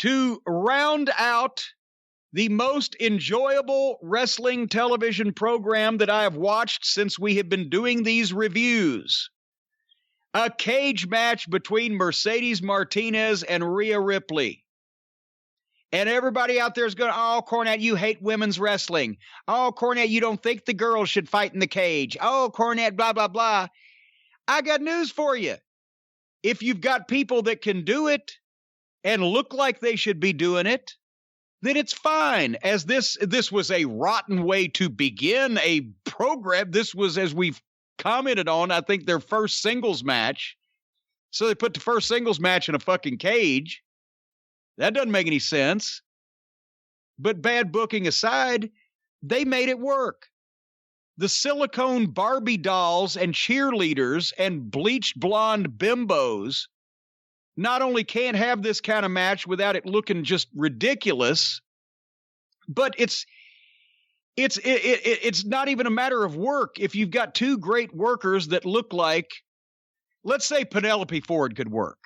to round out the most enjoyable wrestling television program that I have watched since we have been doing these reviews. A cage match between Mercedes Martinez and Rhea Ripley. And everybody out there is going, oh, Cornette, you hate women's wrestling. Oh, Cornette, you don't think the girls should fight in the cage. Oh, Cornette, blah, blah, blah. I got news for you. If you've got people that can do it and look like they should be doing it, then it's fine. As this was a rotten way to begin a program. This was, as we've commented on, I think their first singles match. So they put the first singles match in a fucking cage. That doesn't make any sense. But bad booking aside, they made it work. The silicone Barbie dolls and cheerleaders and bleached blonde bimbos not only can't have this kind of match without it looking just ridiculous, but it's not even a matter of work. If you've got two great workers that look like, let's say Penelope Ford could work.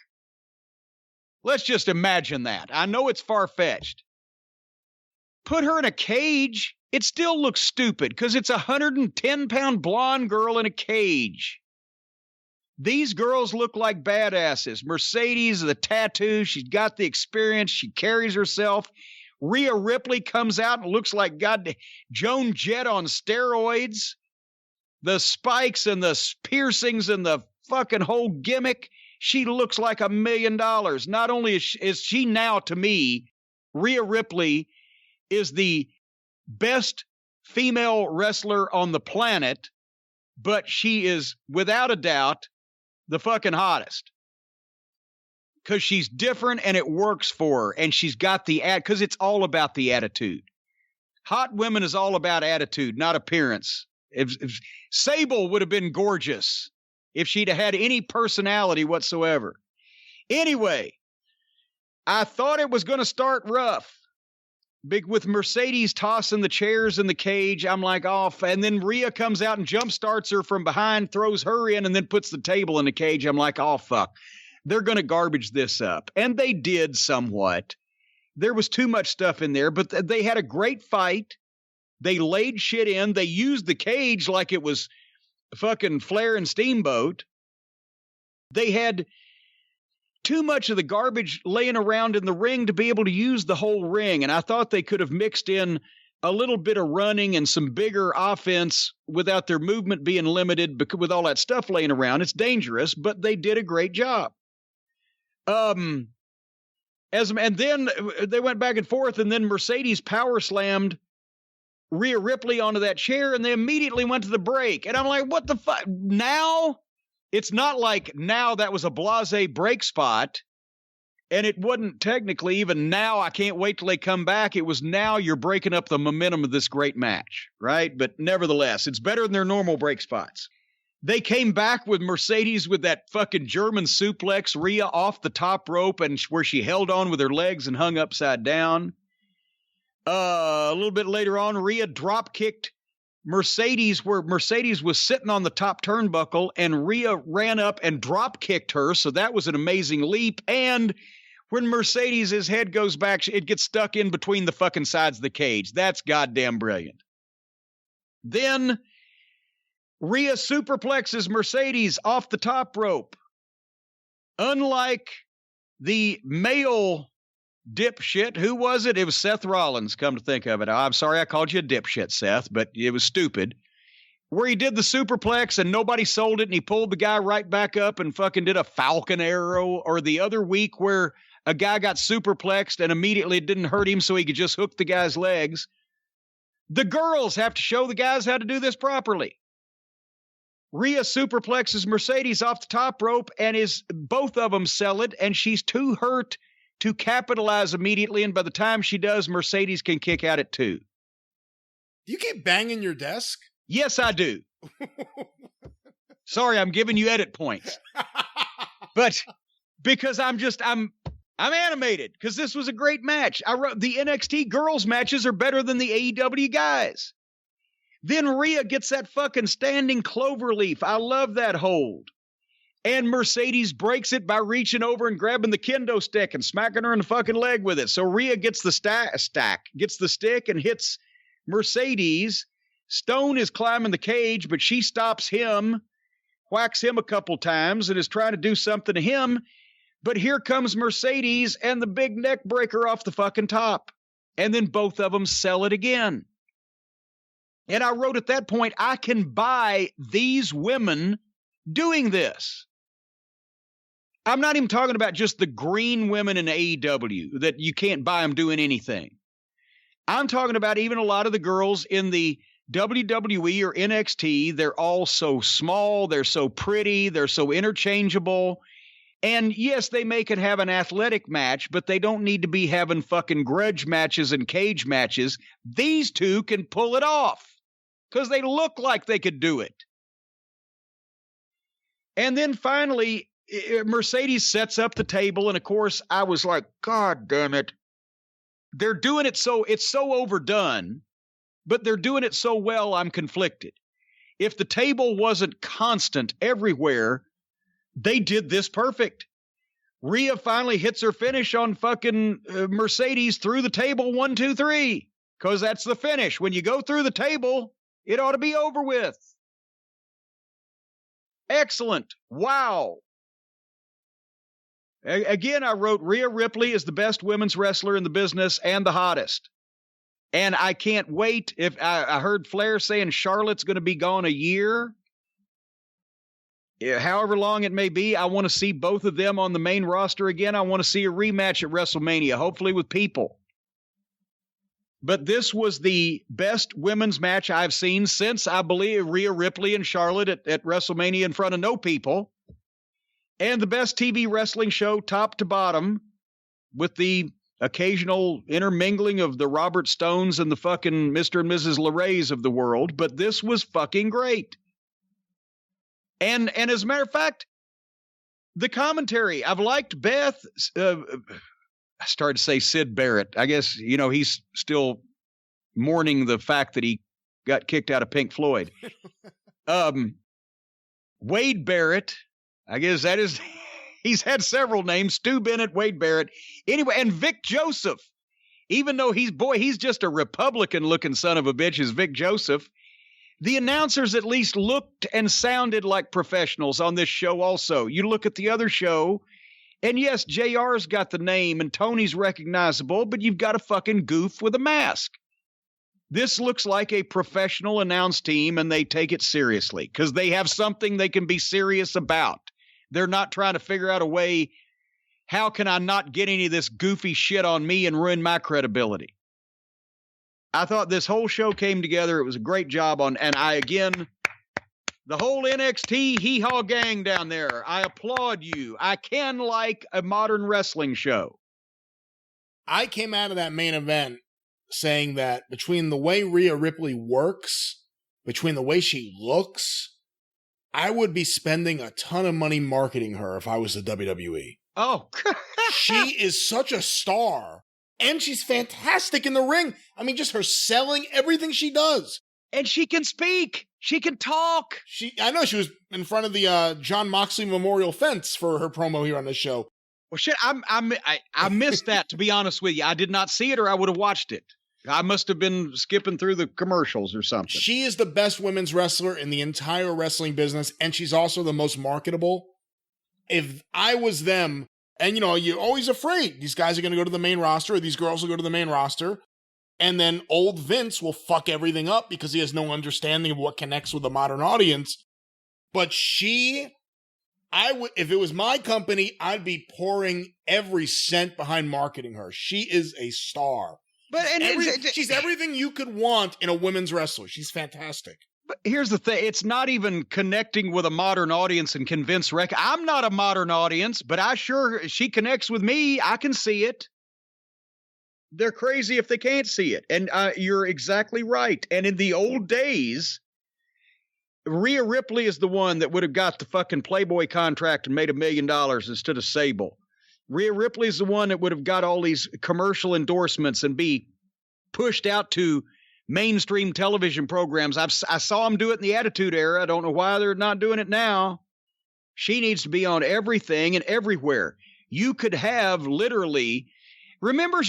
Let's just imagine that. I know it's far-fetched. Put her in a cage, it still looks stupid because it's a 110-pound blonde girl in a cage. These girls look like badasses. Mercedes, the tattoo, she's got the experience, she carries herself. Rhea Ripley comes out and looks like Joan Jett on steroids. The spikes and the piercings and the fucking whole gimmick. She looks like $1 million. Not only is she now, to me, Rhea Ripley is the best female wrestler on the planet, but she is, without a doubt, the fucking hottest. Because she's different and it works for her. And she's got because it's all about the attitude. Hot women is all about attitude, not appearance. If Sable would have been gorgeous if she'd have had any personality whatsoever. Anyway, I thought it was going to start rough. Big with Mercedes tossing the chairs in the cage. I'm like, off. And then Rhea comes out and jump starts her from behind, throws her in, and then puts the table in the cage. I'm like, oh, fuck. They're going to garbage this up. And they did somewhat. There was too much stuff in there, but they had a great fight. They laid shit in. They used the cage like it was fucking Flair and Steamboat. They had too much of the garbage laying around in the ring to be able to use the whole ring. And I thought they could have mixed in a little bit of running and some bigger offense without their movement being limited, because with all that stuff laying around, it's dangerous, but they did a great job. And then they went back and forth, and then Mercedes power slammed Rhea Ripley onto that chair, and they immediately went to the break. And I'm like, what the fuck? Now? It's not like now that was a blasé break spot, and it wasn't technically even now I can't wait till they come back. It was now you're breaking up the momentum of this great match, right? But nevertheless, it's better than their normal break spots. They came back with Mercedes with that fucking German suplex, Rhea off the top rope, and where she held on with her legs and hung upside down. A little bit later on, Rhea drop kicked Mercedes where Mercedes was sitting on the top turnbuckle, and Rhea ran up and drop kicked her. So that was an amazing leap. And when Mercedes' head goes back, it gets stuck in between the fucking sides of the cage. That's goddamn brilliant. Then Rhea superplexes Mercedes off the top rope. Unlike the male dipshit, who was it? It was Seth Rollins, come to think of it. I'm sorry I called you a dipshit, Seth, but it was stupid. Where he did the superplex and nobody sold it, and he pulled the guy right back up and fucking did a Falcon Arrow. Or the other week where a guy got superplexed and immediately it didn't hurt him, so he could just hook the guy's legs. The girls have to show the guys how to do this properly. Rhea superplexes Mercedes off the top rope, and both of them sell it, and she's too hurt to capitalize immediately, and by the time she does, Mercedes can kick out at 2. Do you keep banging your desk? Yes, I do. Sorry, I'm giving you edit points. But because I'm animated, because this was a great match. I wrote the NXT girls matches are better than the AEW guys. Then Rhea gets that fucking standing cloverleaf. I love that hold. And Mercedes breaks it by reaching over and grabbing the kendo stick and smacking her in the fucking leg with it. So Rhea gets the gets the stick and hits Mercedes. Stone is climbing the cage, but she stops him, whacks him a couple times, and is trying to do something to him. But here comes Mercedes and the big neck breaker off the fucking top. And then both of them sell it again. And I wrote at that point, I can buy these women doing this. I'm not even talking about just the green women in AEW that you can't buy them doing anything. I'm talking about even a lot of the girls in the WWE or NXT. They're all so small. They're so pretty. They're so interchangeable. And yes, they may could have an athletic match, but they don't need to be having fucking grudge matches and cage matches. These two can pull it off because they look like they could do it. And then finally, Mercedes sets up the table, and of course, I was like, God damn it. They're doing it so, it's so overdone, but they're doing it so well, I'm conflicted. If the table wasn't constant everywhere, they did this perfect. Rhea finally hits her finish on fucking Mercedes through the table, 1, 2, 3, because that's the finish. When you go through the table, it ought to be over with. Excellent. Wow. Again, I wrote Rhea Ripley is the best women's wrestler in the business and the hottest. And I can't wait. If I heard Flair saying Charlotte's going to be gone a year. However long it may be, I want to see both of them on the main roster again. I want to see a rematch at WrestleMania, hopefully with people. But this was the best women's match I've seen since, I believe, Rhea Ripley and Charlotte at WrestleMania in front of no people. And the best TV wrestling show top to bottom with the occasional intermingling of the Robert Stones and the fucking Mr. and Mrs. LeRays of the world. But this was fucking great. And as a matter of fact, the commentary, I've liked Beth. I started to say Sid Barrett. I guess, he's still mourning the fact that he got kicked out of Pink Floyd. Wade Barrett, I guess that is, he's had several names, Stu Bennett, Wade Barrett. Anyway, and Vic Joseph, even though he's just a Republican-looking son of a bitch, is Vic Joseph. The announcers at least looked and sounded like professionals on this show also. You look at the other show, and yes, JR's got the name and Tony's recognizable, but you've got a fucking goof with a mask. This looks like a professional announce team, and they take it seriously because they have something they can be serious about. They're not trying to figure out a way, how can I not get any of this goofy shit on me and ruin my credibility? I thought this whole show came together. It was a great job the whole NXT hee-haw gang down there, I applaud you. I can like a modern wrestling show. I came out of that main event saying that between the way Rhea Ripley works, between the way she looks, I would be spending a ton of money marketing her if I was the WWE. Oh. She is such a star. And she's fantastic in the ring. I mean, just her selling everything she does. And she can speak. She can talk. I know she was in front of the John Moxley Memorial Fence for her promo here on the show. Well, shit, I missed that, to be honest with you. I did not see it, or I would have watched it. I must have been skipping through the commercials or something. She is the best women's wrestler in the entire wrestling business, and she's also the most marketable. If I was them, and you're always afraid these guys are going to go to the main roster, or these girls will go to the main roster, and then old Vince will fuck everything up because he has no understanding of what connects with the modern audience. But if it was my company, I'd be pouring every cent behind marketing her. She is a star. She's everything you could want in a women's wrestler. She's fantastic. But here's the thing. It's not even connecting with a modern audience and convince I'm not a modern audience, but she connects with me. I can see it. They're crazy if they can't see it. And you're exactly right. And in the old days, Rhea Ripley is the one that would have got the fucking Playboy contract and made $1 million instead of Sable. Rhea Ripley is the one that would have got all these commercial endorsements and be pushed out to mainstream television programs. I saw them do it in the Attitude Era. I don't know why they're not doing it now. She needs to be on everything and everywhere. You could have literally, remember,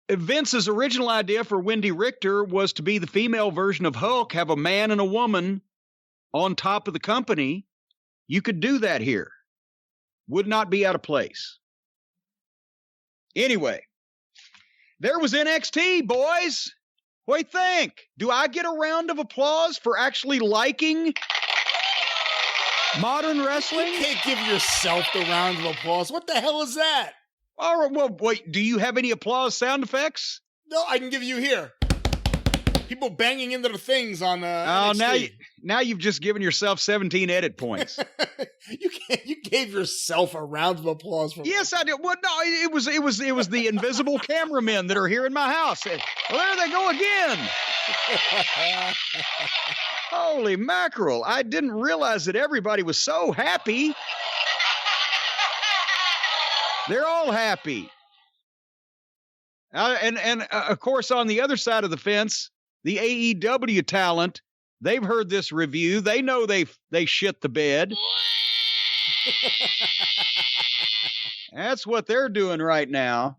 Vince's original idea for Wendy Richter was to be the female version of Hulk, have a man and a woman on top of the company. You could do that here. Would not be out of place. Anyway, there was NXT, boys. What do you think? Do I get a round of applause for actually liking modern wrestling? You can't give yourself the round of applause. What the hell is that? All right, well, wait, do you have any applause sound effects? No, I can give you here. People banging into the things on NXT. Now you've just given yourself 17 edit points. You gave yourself a round of applause for. Yes, I did. Well, no, it was the invisible cameramen that are here in my house. Well, there they go again. Holy mackerel! I didn't realize that everybody was so happy. They're all happy. And of course, on the other side of the fence, the AEW talent, they've heard this review. They know they shit the bed. That's what they're doing right now.